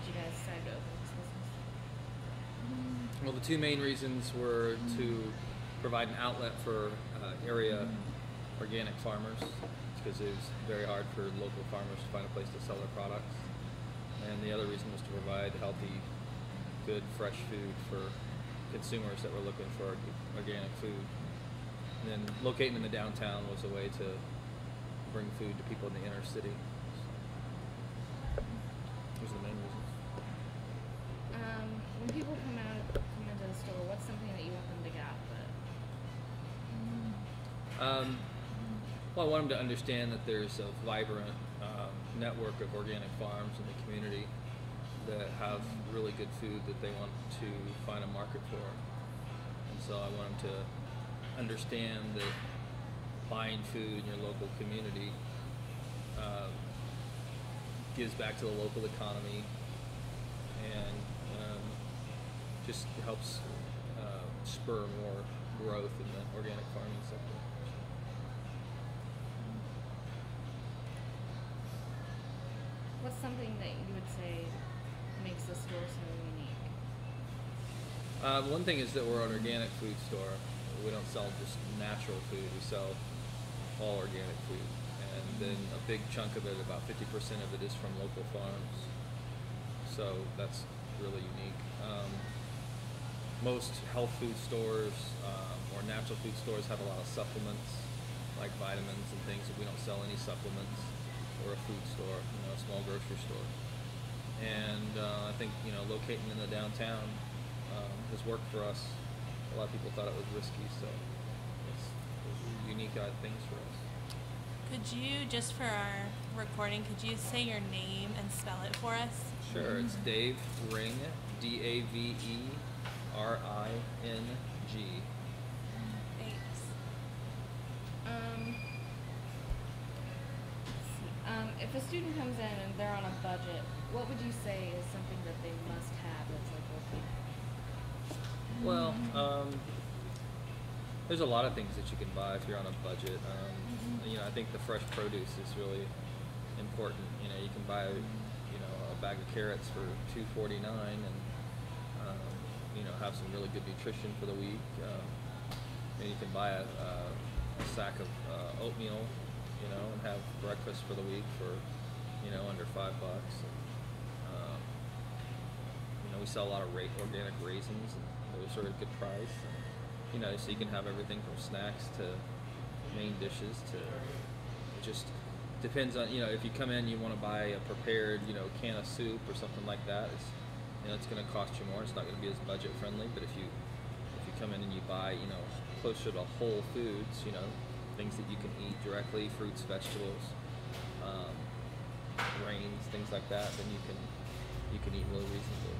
you guys decide to open this business? Well, the two main reasons were to provide an outlet for area organic farmers, because it was very hard for local farmers to find a place to sell their products. And the other reason was to provide healthy, good, fresh food for consumers that were looking for organic food. And then locating in the downtown was a way to bring food to people in the inner city. Those are the main reasons. When people come into the store, what's something that you want them to get out of it? Well, I want them to understand that there's a vibrant network of organic farms in the community that have really good food that they want to find a market for. And so I want them to understand that buying food in your local community gives back to the local economy and just helps spur more growth in the organic farming sector. What's something that you would say makes the store so unique? One thing is that we're an organic food store. We don't sell just natural food, we sell all organic food. And then a big chunk of it, about 50% of it, is from local farms. So that's really unique. Most health food stores or natural food stores have a lot of supplements, like vitamins and things. We don't sell any supplements. Or a food store, a small grocery store. And I think, locating in the downtown has worked for us. A lot of people thought it was risky, so it's unique things for us. Could you, just for our recording, could you say your name and spell it for us? Sure, it's Dave Ring, D-A-V-E-R-I-N-G. Thanks. If a student comes in and they're on a budget, what would you say is something that they must have that's like okay? Well, there's a lot of things that you can buy if you're on a budget. I think the fresh produce is really important. You can buy, a bag of carrots for $2.49 and have some really good nutrition for the week. You can buy a sack of oatmeal, and have breakfast for the week for, under $5. We sell a lot of organic raisins, and those are a good price. And, so you can have everything from snacks to main dishes to, it just depends on, if you come in, you want to buy a prepared, can of soup or something like that. It's going to cost you more. It's not going to be as budget friendly. But if you come in and you buy, closer to whole foods, things that you can eat directly, fruits, vegetables, grains, things like that, then you can eat really reasonably.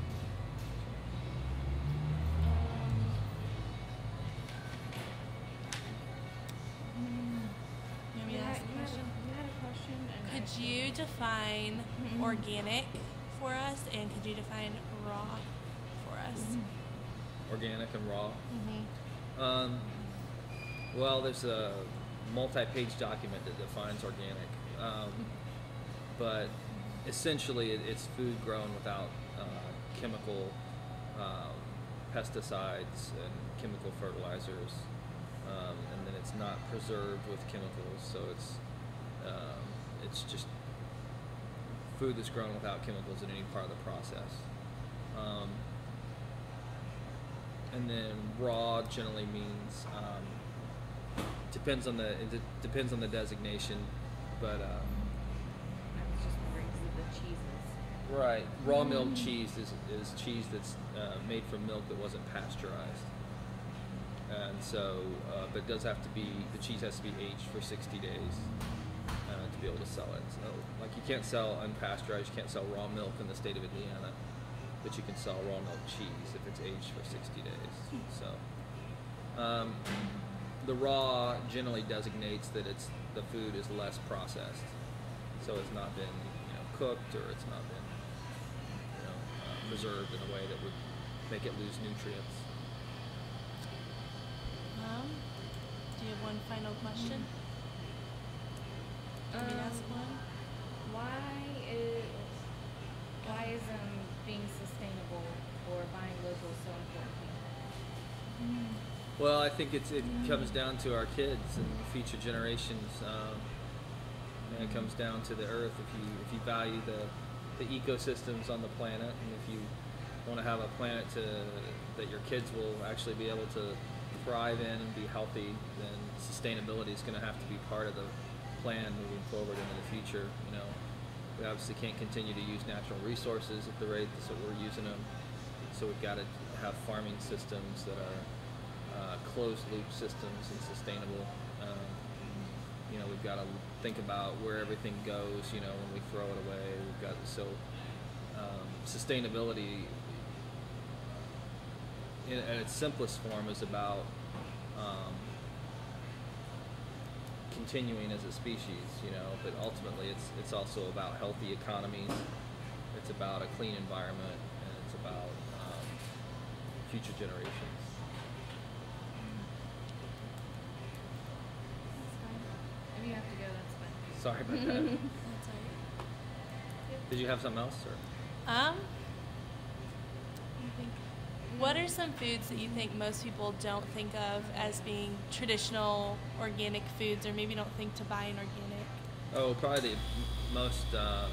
You had a question. Could you define organic for us, and could you define raw for us? Organic and raw. Well, there's a multi-page document that defines organic, but essentially it's food grown without chemical pesticides and chemical fertilizers, and then it's not preserved with chemicals, so it's just food that's grown without chemicals in any part of the process. And then raw generally means depends on the designation, but I was just wondering because of the cheeses. right, raw milk cheese is cheese that's made from milk that wasn't pasteurized, and so but it does have to be, the cheese has to be aged for 60 days to be able to sell it. So like you can't sell unpasteurized, you can't sell raw milk in the state of Indiana, but you can sell raw milk cheese if it's aged for 60 days. So the raw generally designates that the food is less processed, so it's not been cooked, or it's not been preserved in a way that would make it lose nutrients. Do you have one final question? Want me to ask one? Why is being sustainable or buying local so important? Well, I think it comes down to our kids and future generations. And it comes down to the earth. If you value the ecosystems on the planet, and if you want to have a planet that your kids will actually be able to thrive in and be healthy, then sustainability is going to have to be part of the plan moving forward into the future. You know, we obviously can't continue to use natural resources at the rate that we're using them. So we've got to have farming systems that are closed loop systems and sustainable. You know, we've got to think about where everything goes, you know, when we throw it away. We've got sustainability in its simplest form is about continuing as a species, you know, but ultimately it's also about healthy economies. It's about a clean environment, and it's about future generations. If you have to go, that's fine. Sorry about that. That's all right. Did you have something else, or? I think, what are some foods that you think most people don't think of as being traditional organic foods, or maybe don't think to buy an organic? Oh, probably the most, the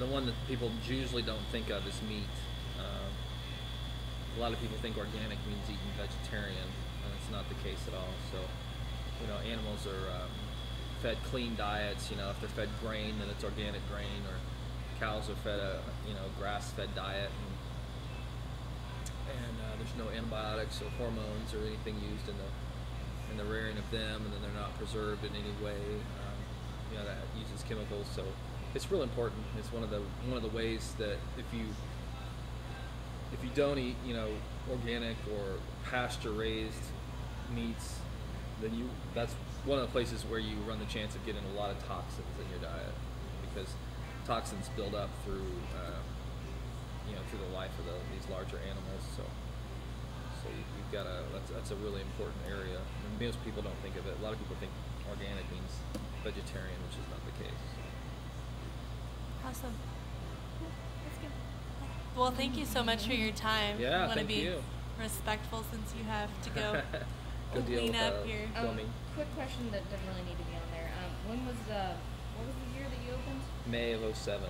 one that people usually don't think of is meat. A lot of people think organic means eating vegetarian, and it's not the case at all. So, you know, animals are fed clean diets. You know, if they're fed grain, then it's organic grain, or cows are fed a grass-fed diet, and there's no antibiotics or hormones or anything used in the rearing of them, and then they're not preserved in any way. You know, that uses chemicals. So it's real important. It's one of the ways that if you don't eat, you know, organic or pasture-raised meats, then that's one of the places where you run the chance of getting a lot of toxins in your diet, because toxins build up through the life of these larger animals. So you've got that's a really important area. And most people don't think of it. A lot of people think organic means vegetarian, which is not the case. Awesome. That's good. Well, thank you so much for your time. Yeah, I want to thank be you. respectful since you have to go Go deal clean with up your. plumbing. Quick question that doesn't really need to be on there. What was the year that you opened? May of '07.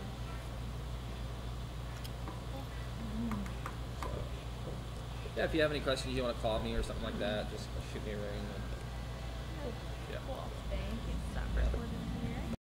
So, yeah, if you have any questions, you want to call me or something like that, just shoot me a ring.